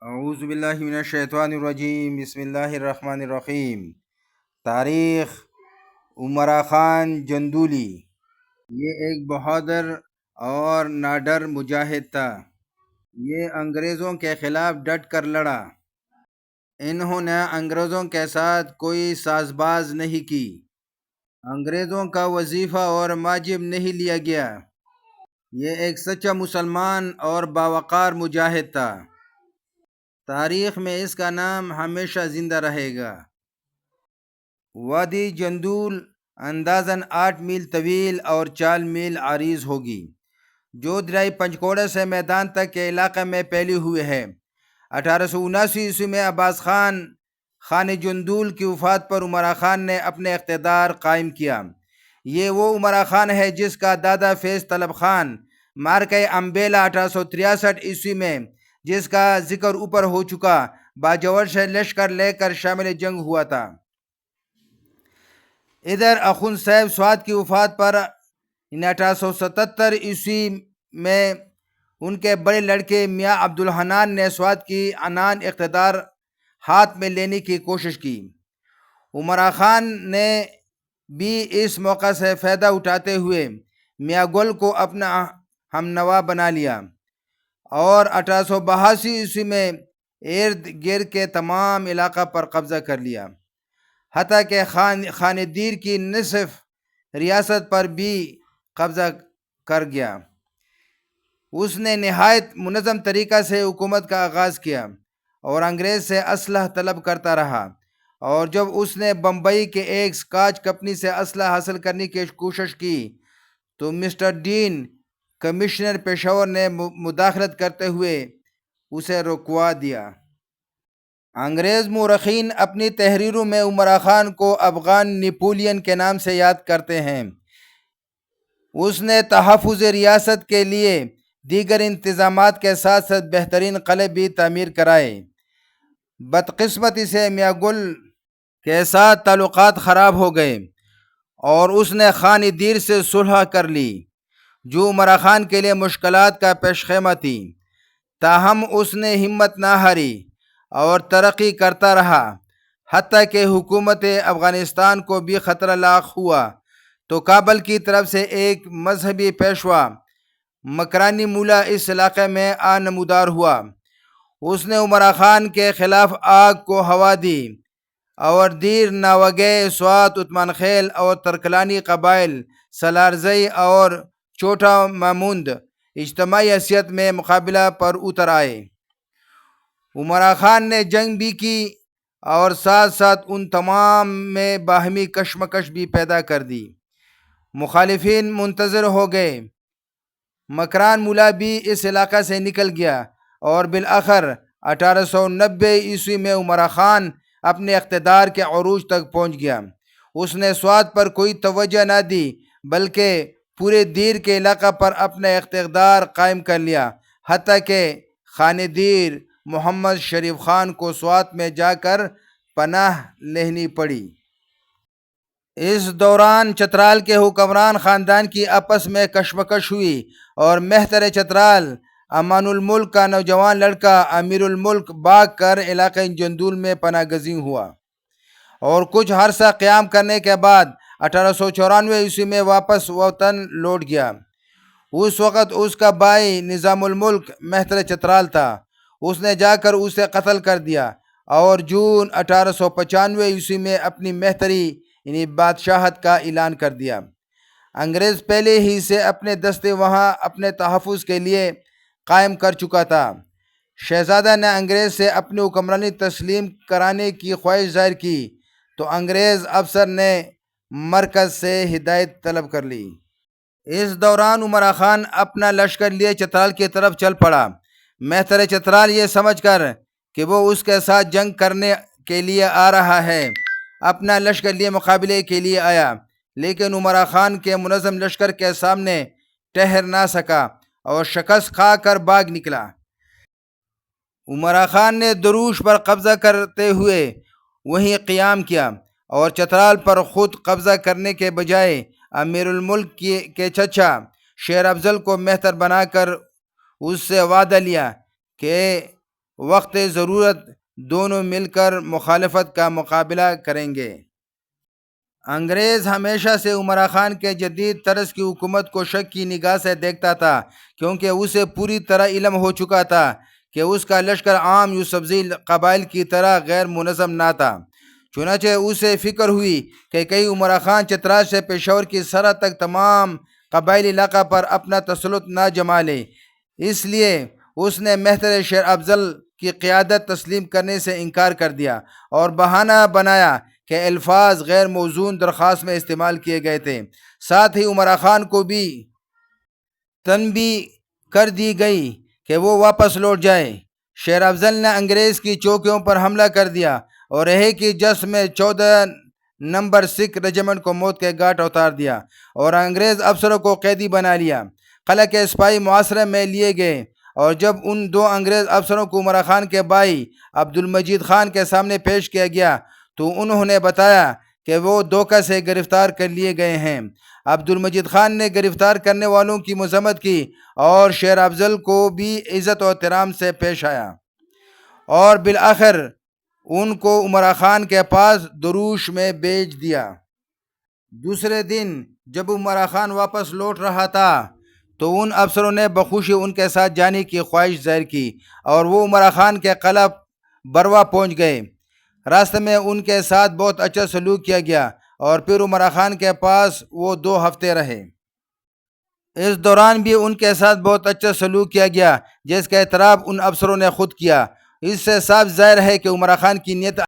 اعوذ باللہ من الشیطان الرجیم، بسم اللہ الرحمن الرحیم۔ تاریخ: عمرہ خان جندولی۔ یہ ایک بہادر اور ناڈر مجاہد تھا۔ یہ انگریزوں کے خلاف ڈٹ کر لڑا۔ انہوں نے انگریزوں کے ساتھ کوئی ساز باز نہیں کی۔ انگریزوں کا وظیفہ اور ماجب نہیں لیا گیا۔ یہ ایک سچا مسلمان اور باوقار مجاہد تھا۔ تاریخ میں اس کا نام ہمیشہ زندہ رہے گا۔ وادی جندول اندازاً 8 میل طویل اور 4 میل عریض ہوگی، جو دریائے پنجکوڑے سے میدان تک کے علاقے میں پھیلی ہوئی ہے۔ 1879 عیسوی میں عباس خان جندول کی وفات پر عمرہ خان نے اپنے اقتدار قائم کیا۔ یہ وہ عمرہ خان ہے جس کا دادا فیض طلب خان معرکہ امبیلا 1863 عیسوی میں، جس کا ذکر اوپر ہو چکا، باجوڑ سے لشکر لے کر شامل جنگ ہوا تھا۔ ادھر اخوند صاحب سوات کی وفات پر 1877 عیسوی میں ان کے بڑے لڑکے میاں عبدالحنان نے سوات کی عنان اقتدار ہاتھ میں لینے کی کوشش کی۔ عمرہ خان نے بھی اس موقع سے فائدہ اٹھاتے ہوئے میاں گل کو اپنا ہم نوا بنا لیا اور 1882 عیسوی میں ارد گرد کے تمام علاقہ پر قبضہ کر لیا، حتیٰ کہ خان دیر کی نصف ریاست پر بھی قبضہ کر گیا۔ اس نے نہایت منظم طریقہ سے حکومت کا آغاز کیا اور انگریز سے اسلحہ طلب کرتا رہا، اور جب اس نے بمبئی کے ایک اسکاچ کمپنی سے اسلحہ حاصل کرنے کی کوشش کی تو مسٹر ڈین کمشنر پشاور نے مداخلت کرتے ہوئے اسے رکوا دیا۔ انگریز مورخین اپنی تحریروں میں عمرہ خان کو افغان نیپولین کے نام سے یاد کرتے ہیں۔ اس نے تحفظ ریاست کے لیے دیگر انتظامات کے ساتھ ساتھ بہترین قلعے بھی تعمیر کرائے۔ بدقسمتی سے میاں گل کے ساتھ تعلقات خراب ہو گئے اور اس نے خان دیر سے صلح کر لی، جو عمرہ خان کے لیے مشکلات کا پیش خیمہ تھی۔ تاہم اس نے ہمت نہ ہاری اور ترقی کرتا رہا، حتیٰ کہ حکومت افغانستان کو بھی خطرہ لاحق ہوا تو کابل کی طرف سے ایک مذہبی پیشوا مکرانی مولا اس علاقے میں نمودار ہوا۔ اس نے عمرہ خان کے خلاف آگ کو ہوا دی اور دیر، ناوگے، سوات، عثمان خیل اور ترکلانی قبائل سالارزئی اور چھوٹا ماموند اجتماعی حیثیت میں مقابلہ پر اتر آئے۔ عمرہ خان نے جنگ بھی کی اور ساتھ ساتھ ان تمام میں باہمی کشمکش بھی پیدا کر دی۔ مخالفین منتظر ہو گئے۔ مکران مولا بھی اس علاقہ سے نکل گیا اور بالآخر 1890 عیسوی میں عمرہ خان اپنے اقتدار کے عروج تک پہنچ گیا۔ اس نے سوات پر کوئی توجہ نہ دی بلکہ پورے دیر کے علاقہ پر اپنا اقتدار قائم کر لیا، حتیٰ کہ خان دیر محمد شریف خان کو سوات میں جا کر پناہ لینی پڑی۔ اس دوران چترال کے حکمران خاندان کی آپس میں کشمکش ہوئی اور مہتر چترال امان الملک کا نوجوان لڑکا امیر الملک بھاگ کر علاقہ جندول میں پناہ گزین ہوا اور کچھ عرصہ قیام کرنے کے بعد 1894 عیسوی میں واپس وطن لوٹ گیا۔ اس وقت اس کا بھائی نظام الملک مہتر چترال تھا۔ اس نے جا کر اسے قتل کر دیا اور جون 1895 عیسوی میں اپنی مہتری یعنی بادشاہت کا اعلان کر دیا۔ انگریز پہلے ہی سے اپنے دستے وہاں اپنے تحفظ کے لیے قائم کر چکا تھا۔ شہزادہ نے انگریز سے اپنی حکمرانی تسلیم کرانے کی خواہش ظاہر کی تو انگریز افسر نے مرکز سے ہدایت طلب کر لی۔ اس دوران عمرہ خان اپنا لشکر لیے چترال کی طرف چل پڑا۔ مہتر چترال یہ سمجھ کر کہ وہ اس کے ساتھ جنگ کرنے کے لیے آ رہا ہے، اپنا لشکر لیے مقابلے کے لیے آیا، لیکن عمرہ خان کے منظم لشکر کے سامنے ٹھہر نہ سکا اور شکست کھا کر بھاگ نکلا۔ عمرہ خان نے دروش پر قبضہ کرتے ہوئے وہیں قیام کیا اور چترال پر خود قبضہ کرنے کے بجائے امیر الملک کے چچا شیر افضل کو مہتر بنا کر اس سے وعدہ لیا کہ وقت ضرورت دونوں مل کر مخالفت کا مقابلہ کریں گے۔ انگریز ہمیشہ سے عمرا خان کے جدید طرز کی حکومت کو شک کی نگاہ سے دیکھتا تھا، کیونکہ اسے پوری طرح علم ہو چکا تھا کہ اس کا لشکر عام یوسفزئی قبائل کی طرح غیر منظم نہ تھا۔ چنانچہ اسے فکر ہوئی کہ کئی عمرا خان چتراج سے پشاور کی سرحد تک تمام قبائلی علاقہ پر اپنا تسلط نہ جما لے، اس لیے اس نے مہتر شیر افضل کی قیادت تسلیم کرنے سے انکار کر دیا اور بہانہ بنایا کہ الفاظ غیر موزون درخواست میں استعمال کیے گئے تھے۔ ساتھ ہی عمرا خان کو بھی تنبیہ کر دی گئی کہ وہ واپس لوٹ جائے۔ شیر افضل نے انگریز کی چوکیوں پر حملہ کر دیا اور رہے کی جس میں 14 نمبر سکھ ریجیمنٹ کو موت کے گھاٹ اتار دیا اور انگریز افسروں کو قیدی بنا لیا۔ قلعہ کے سپاہی محاصرے میں لیے گئے اور جب ان دو انگریز افسروں کو عمرا خان کے بھائی عبد المجید خان کے سامنے پیش کیا گیا تو انہوں نے بتایا کہ وہ دھوکہ سے گرفتار کر لیے گئے ہیں۔ عبد المجید خان نے گرفتار کرنے والوں کی مذمت کی اور شیر افضل کو بھی عزت و احترام سے پیش آیا اور بالآخر ان کو عمرا خان کے پاس دروش میں بھیج دیا۔ دوسرے دن جب عمرا خان واپس لوٹ رہا تھا تو ان افسروں نے بخوشی ان کے ساتھ جانے کی خواہش ظاہر کی اور وہ عمرا خان کے قلعہ بروا پہنچ گئے۔ راستے میں ان کے ساتھ بہت اچھا سلوک کیا گیا اور پھر عمرا خان کے پاس وہ 2 ہفتے رہے۔ اس دوران بھی ان کے ساتھ بہت اچھا سلوک کیا گیا، جس کا اعتراف ان افسروں نے خود کیا۔ اس سے صاف ظاہر ہے کہ عمرا خان کی نیت